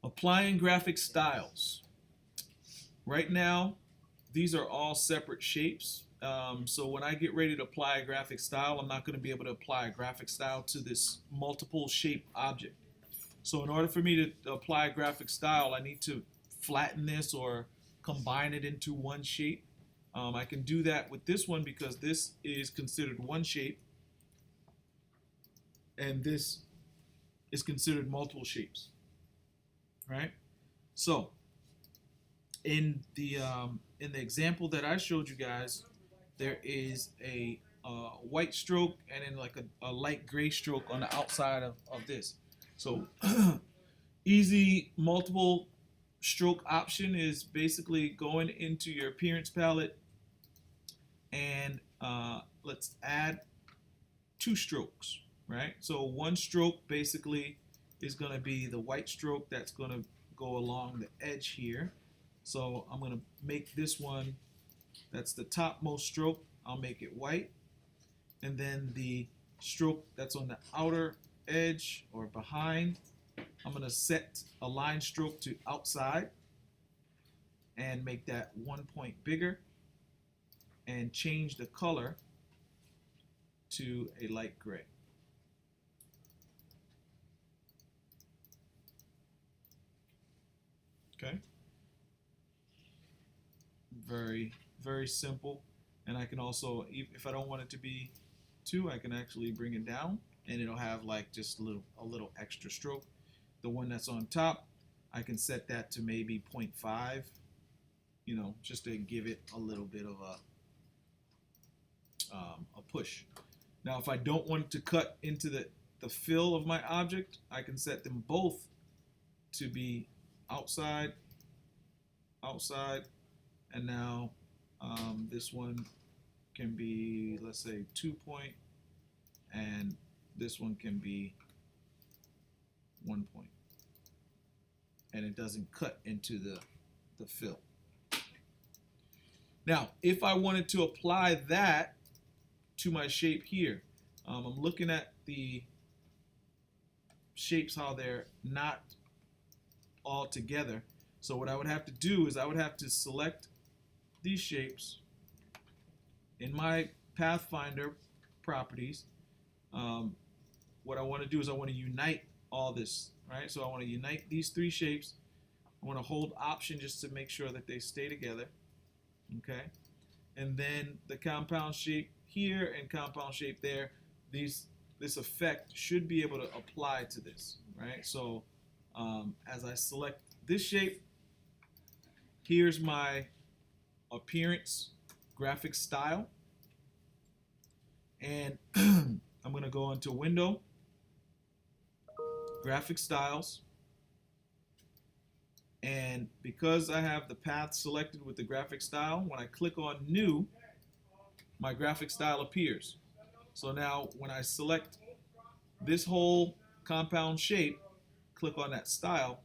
Applying graphic styles. Right now, these are all separate shapes. So when I get ready to apply a graphic style, I'm not going to be able to apply a graphic style to this multiple shape object. So in order for me to apply a graphic style, I need to flatten this or combine it into one shape. I can do that with this one because this is considered one shape and this is considered multiple shapes, right? So in the example that I showed you guys, there is a white stroke and then like a light gray stroke on the outside of this. So easy multiple stroke option is basically going into your appearance palette and let's add two strokes, right? So one stroke basically is going to be the white stroke that's going to go along the edge here. So I'm going to make this one, that's the topmost stroke, I'll make it white. And then the stroke that's on the outer edge or behind, I'm going to set a line stroke to outside and make that 1 point bigger and change the color to a light gray. Okay. Very, very simple. And I can also, if I don't want it to be 2, I can actually bring it down and it'll have like just a little extra stroke. The one that's on top, I can set that to maybe 0.5, you know, just to give it a little bit of a push. Now, if I don't want it to cut into the fill of my object, I can set them both to be outside, outside, and now this one can be, let's say, 2 point, and this one can be 1 point. And it doesn't cut into the fill. Now, if I wanted to apply that to my shape here, I'm looking at the shapes, how they're not all together. So what I would have to do is I would have to select these shapes in my Pathfinder properties. What I want to do is I want to unite all this, right? So I want to unite these 3 shapes. I want to hold Option just to make sure that they stay together, okay? And then the compound shape here and compound shape there, this effect should be able to apply to this, right? So as I select this shape, here's my appearance graphic style, and I'm going to go into Window, Graphic Styles, and because I have the path selected with the graphic style, when I click on New, my graphic style appears. So now when I select this whole compound shape, click on that style,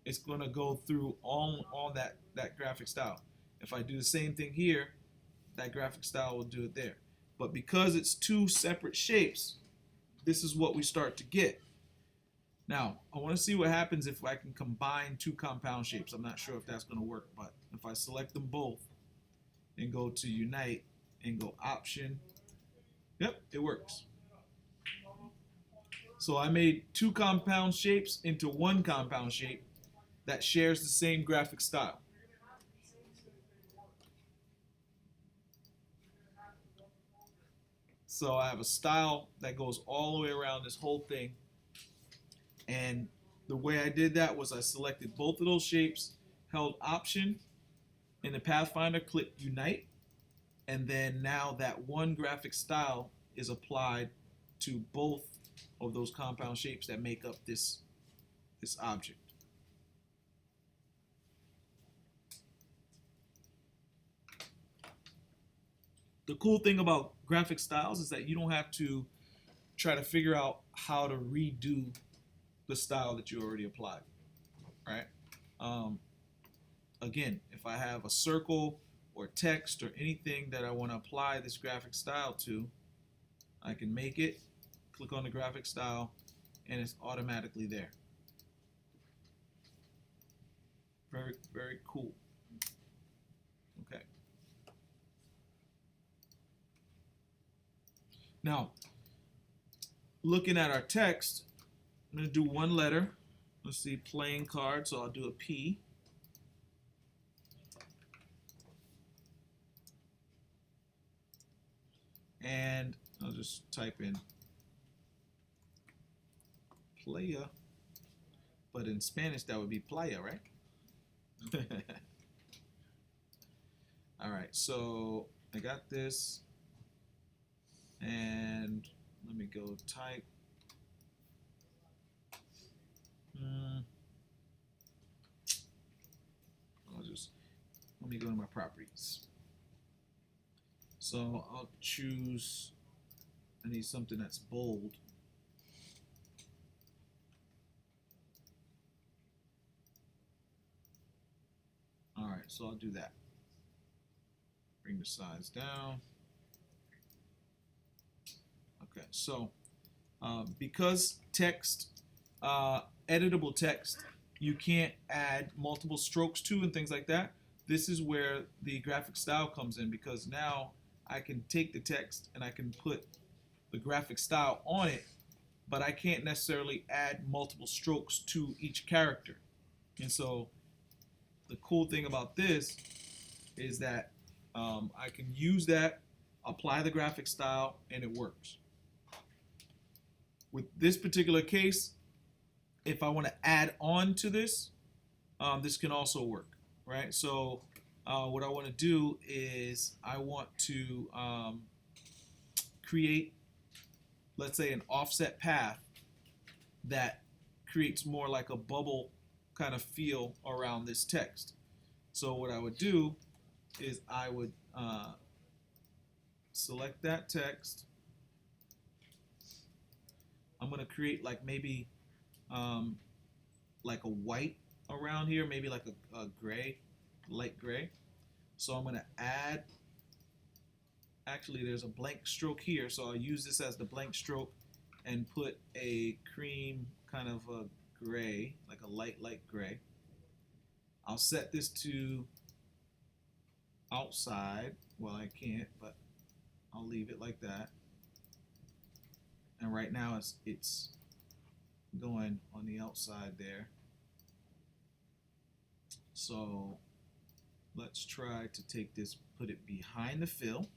it's going to go through all that graphic style. If I do the same thing here, that graphic style will do it there. But because it's 2 separate shapes, this is what we start to get. Now, I want to see what happens if I can combine 2 compound shapes. I'm not sure if that's going to work, but if I select them both and go to Unite and go Option, yep, it works. So I made 2 compound shapes into 1 compound shape that shares the same graphic style. So I have a style that goes all the way around this whole thing. And the way I did that was I selected both of those shapes, held Option in the Pathfinder, clicked Unite, and then now that one graphic style is applied to both of those compound shapes that make up this object. The cool thing about graphic styles is that you don't have to try to figure out how to redo the style that you already applied, right? Again, if I have a circle or text or anything that I want to apply this graphic style to, I can make it, click on the graphic style, and it's automatically there. Very, very cool. Okay. Now, looking at our text, I'm going to do one letter. Let's see, playing card, so I'll do a P. And I'll just type in playa, but in Spanish that would be playa, right? All right, so I got this, and let me go type. Let me go to my properties. So I'll choose, I need something that's bold. All right, so I'll do that. Bring the size down. Okay, so because text, editable text, you can't add multiple strokes to and things like that. This is where the graphic style comes in, because now I can take the text and I can put the graphic style on it, but I can't necessarily add multiple strokes to each character. And so the cool thing about this is that I can use that, apply the graphic style, and it works. With this particular case, if I want to add on to this, this can also work, right? So what I want to do is I want to create, let's say, an offset path that creates more like a bubble kind of feel around this text. So what I would do is I would select that text. I'm going to create like maybe like a white around here, maybe like a gray, light gray. So I'm going to add, actually there's a blank stroke here, so I'll use this as the blank stroke and put a cream kind of a gray, like a light gray. I'll set this to outside. Well, I can't, but I'll leave it like that. And right now it's going on the outside there. So let's try to take this, put it behind the fill.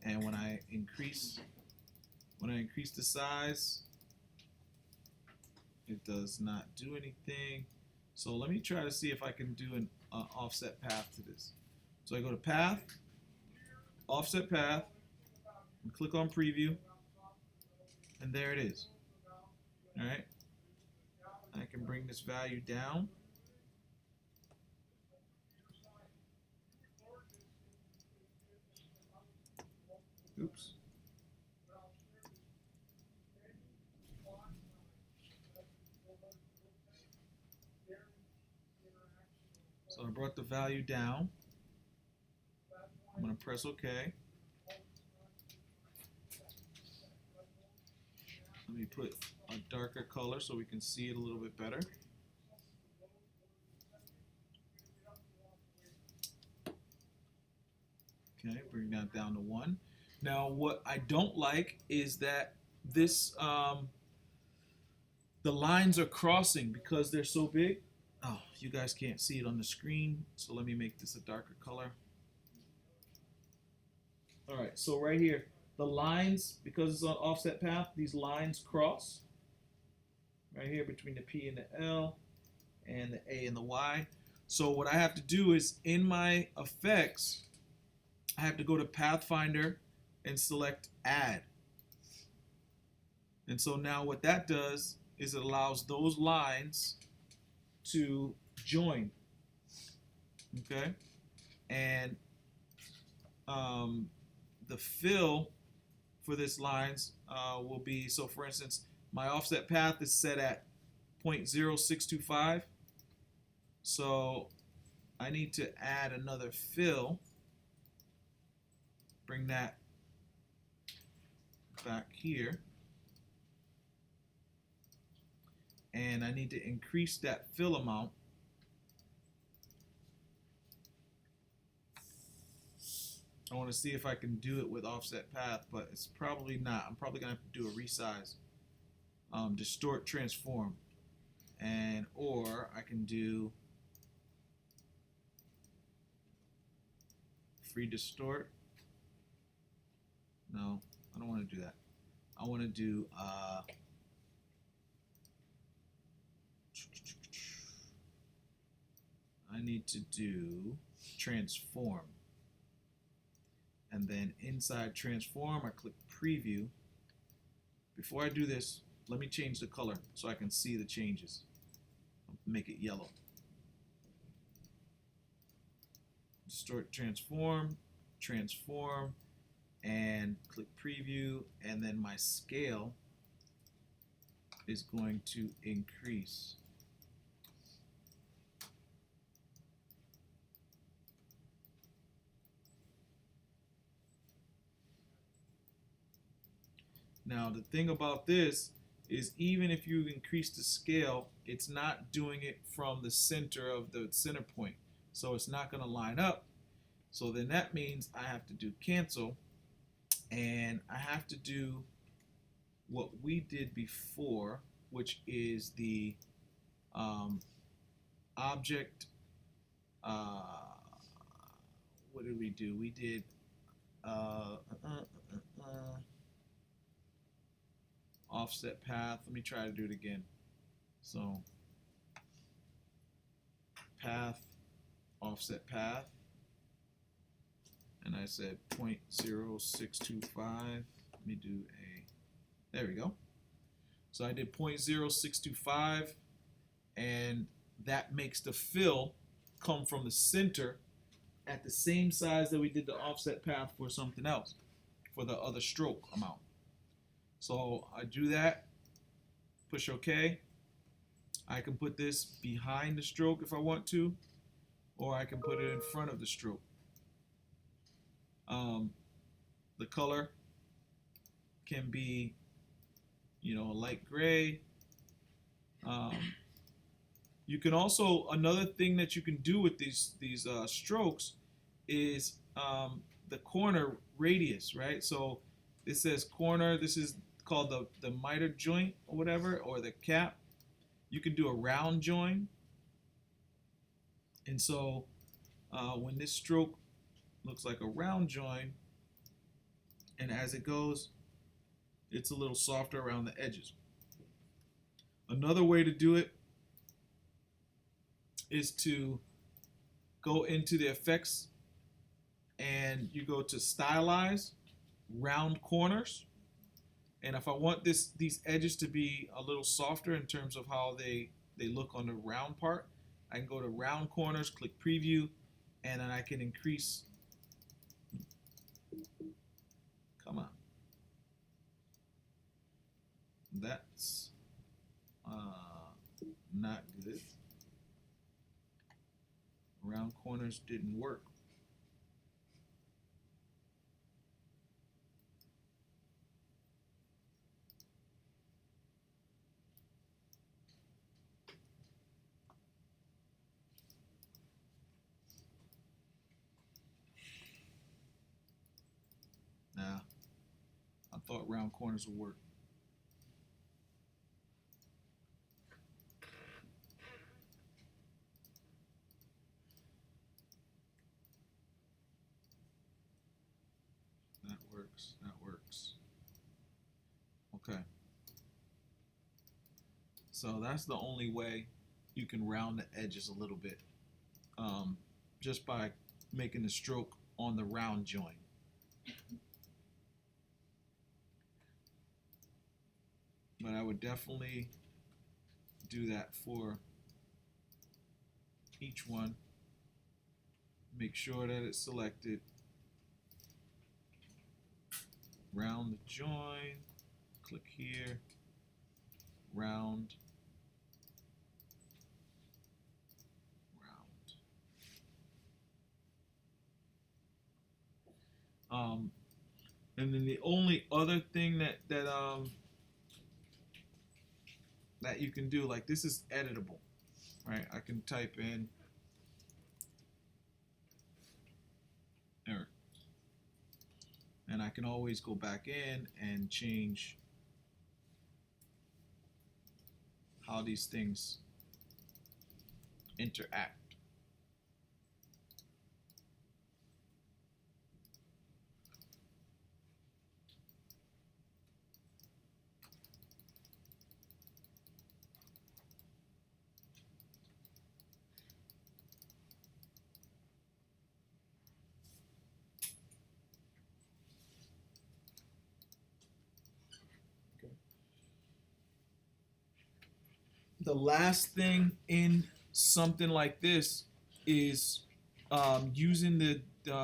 And when I increase the size, it does not do anything. So let me try to see if I can do an offset path to this. So I go to path, offset path, and click on preview, and there it is. All right, I can bring this value down. Oops. So I brought the value down. I'm going to press OK. Let me put a darker color so we can see it a little bit better. Okay, bring that down to 1. Now what I don't like is that this the lines are crossing because they're so big. Oh, you guys can't see it on the screen, so let me make this a darker color. All right, so right here, the lines, because it's an offset path, these lines cross right here between the P and the L and the A and the Y. So what I have to do is in my effects, I have to go to Pathfinder and select Add. And so now what that does is it allows those lines to join. Okay? And the fill for this lines will be, so for instance, my offset path is set at 0.0625. So I need to add another fill. Bring that back here. And I need to increase that fill amount I want to see if I can do it with offset path, but it's probably not. I'm probably gonna have to do a resize, distort, transform, and or I can do free distort. No, I don't want to do that. I want to do I need to do transform. And then inside transform, I click preview. Before I do this, let me change the color so I can see the changes. Make it yellow. Distort, transform, transform, and click preview, and then my scale is going to increase. Now the thing about this is even if you increase the scale, it's not doing it from the center of the center point. So it's not going to line up. So then that means I have to do cancel, and I have to do what we did before, which is the object. What did we do? We did offset path. Let me try to do it again. So path, offset path, and I said 0.0625. Let me do there we go. So I did 0.0625, and that makes the fill come from the center at the same size that we did the offset path for something else, for the other stroke amount. So I do that, push OK. I can put this behind the stroke if I want to, or I can put it in front of the stroke. The color can be, a light gray. You can also, another thing that you can do with these strokes is the corner radius, right? So this says corner, this is called the miter joint or whatever, or the cap. You can do a round join. And so when this stroke looks like a round join, and as it goes, it's a little softer around the edges. Another way to do it is to go into the effects, and you go to stylize, round corners. And if I want these edges to be a little softer in terms of how they look on the round part, I can go to round corners, click preview, and then I can increase. Come on. That's not good. Round corners didn't work. Nah, I thought round corners would work. That works. That works. Okay. So that's the only way you can round the edges a little bit, just by making the stroke on the round join. But I would definitely do that for each one. Make sure that it's selected. Round the join, click here, round, round. And then the only other thing that you can do, like this is editable, right? I can type in there. can always go back in and change how these things interact. The last thing in something like this is using the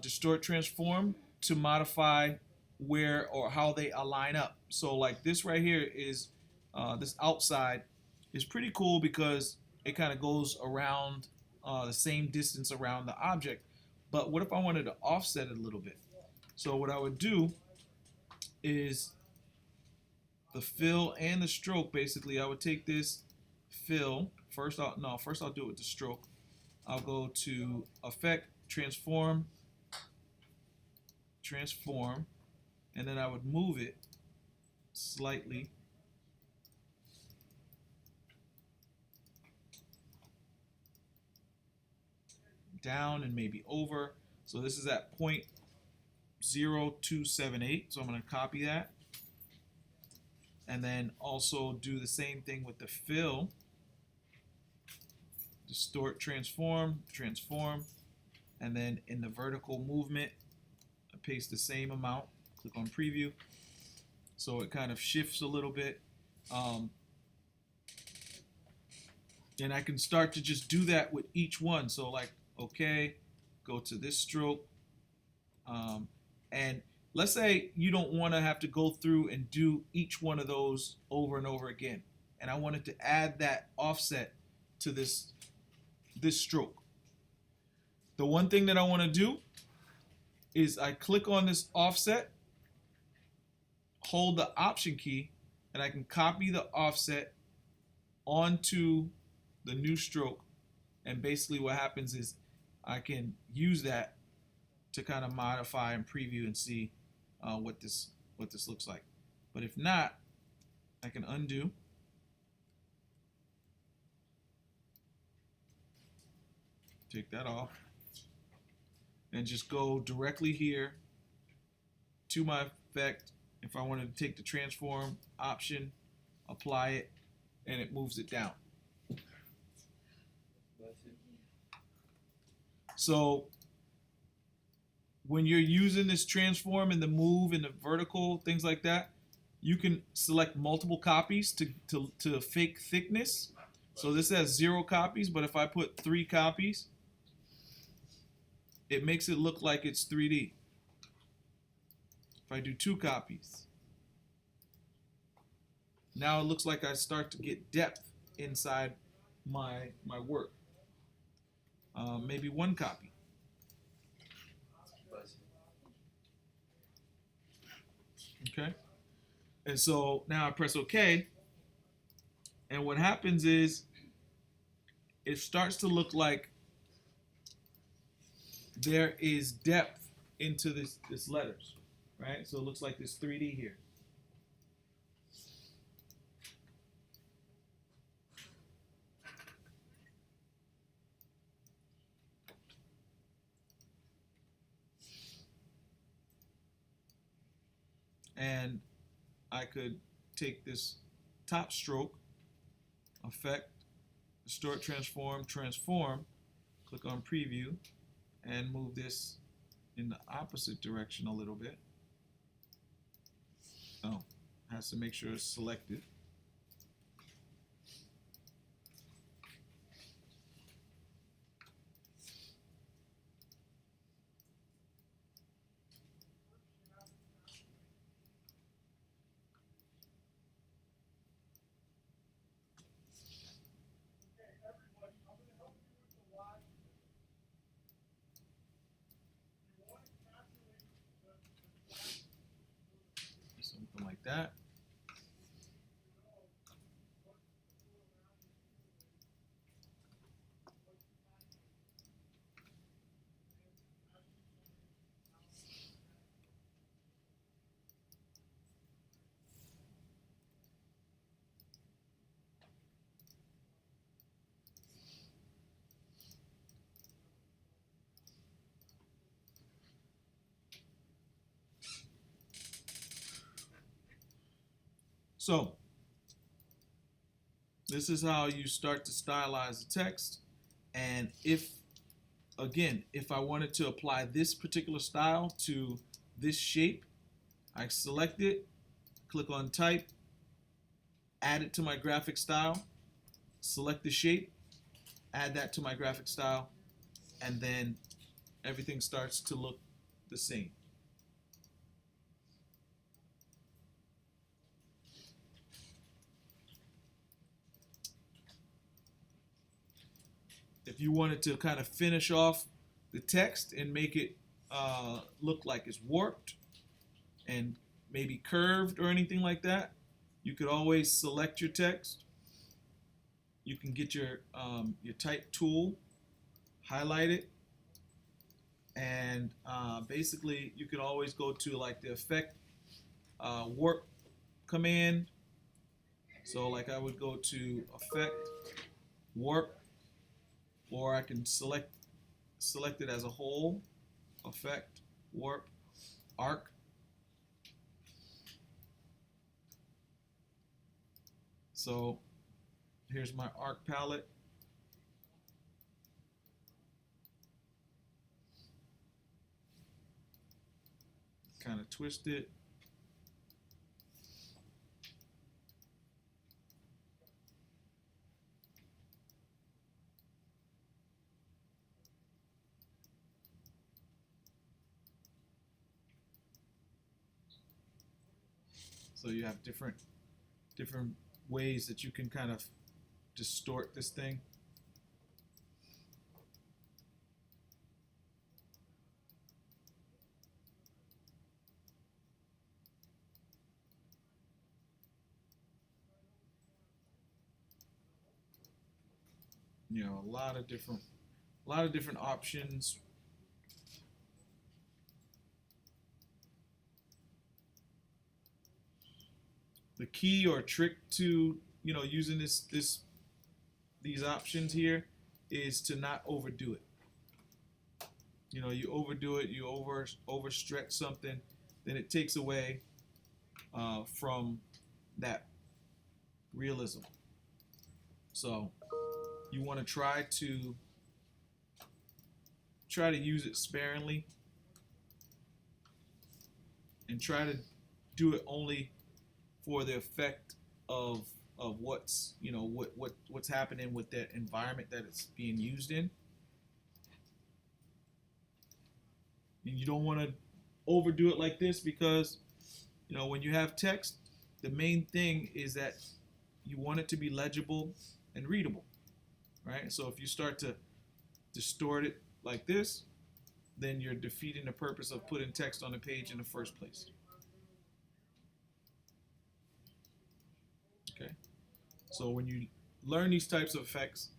distort transform to modify where or how they align up. So like this right here is this outside is pretty cool because it kind of goes around the same distance around the object. But what if I wanted to offset it a little bit? So what I would do is the fill and the stroke. Basically, I would take this fill first. First I'll do it with the stroke. I'll go to Effect, Transform, and then I would move it slightly down and maybe over. So this is at 0.0278. So I'm going to copy that. And then also do the same thing with the fill. Distort, transform, and then in the vertical movement, I paste the same amount. Click on preview, so it kind of shifts a little bit, and I can start to just do that with each one. So like, okay, go to this stroke, and let's say you don't want to have to go through and do each one of those over and over again, and I wanted to add that offset to this stroke. The one thing that I want to do is I click on this offset, hold the Option key, and I can copy the offset onto the new stroke. And basically what happens is I can use that to kind of modify and preview and see what this looks like. But if not, I can undo. Take that off and just go directly here to my effect. If I wanted to take the transform option, apply it, and it moves it down. So when you're using this transform and the move and the vertical, things like that, you can select multiple copies to fake thickness. So this has 0 copies, but if I put 3 copies, it makes it look like it's 3D. If I do 2 copies, now it looks like I start to get depth inside my work. Maybe 1 copy. Okay. And so now I press OK. And what happens is it starts to look like there is depth into this letters, right? So it looks like this 3D here. And I could take this top stroke, effect, distort, transform, click on preview, and move this in the opposite direction a little bit. Oh, has to make sure it's selected. Something like that. So this is how you start to stylize the text. And if, again, if I wanted to apply this particular style to this shape, I select it, click on type, add it to my graphic style, select the shape, add that to my graphic style, and then everything starts to look the same. If you wanted to kind of finish off the text and make it look like it's warped and maybe curved or anything like that, you could always select your text. You can get your type tool, highlight it, and basically you can always go to like the effect warp command. So like I would go to effect warp, or I can select it as a whole, effect warp arc. So here's my arc palette. Kind of twist it. So you have different ways that you can kind of distort this thing. You know, a lot of different options. The key or trick to, you know, using these options here is to not overdo it. You know, you overdo it, you overstretch something, then it takes away from that realism. So you want to try to use it sparingly, and try to do it only for the effect of what's, you know, what's happening with that environment that it's being used in. And you don't want to overdo it like this, because, you know, when you have text, the main thing is that you want it to be legible and readable, right? So if you start to distort it like this, then you're defeating the purpose of putting text on the page in the first place. Okay, so when you learn these types of effects,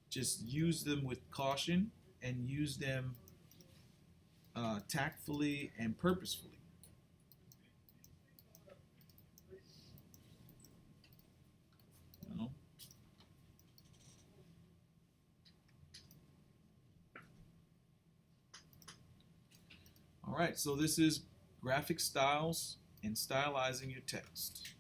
just use them with caution and use them tactfully and purposefully. You know? All right, so this is graphic styles and stylizing your text.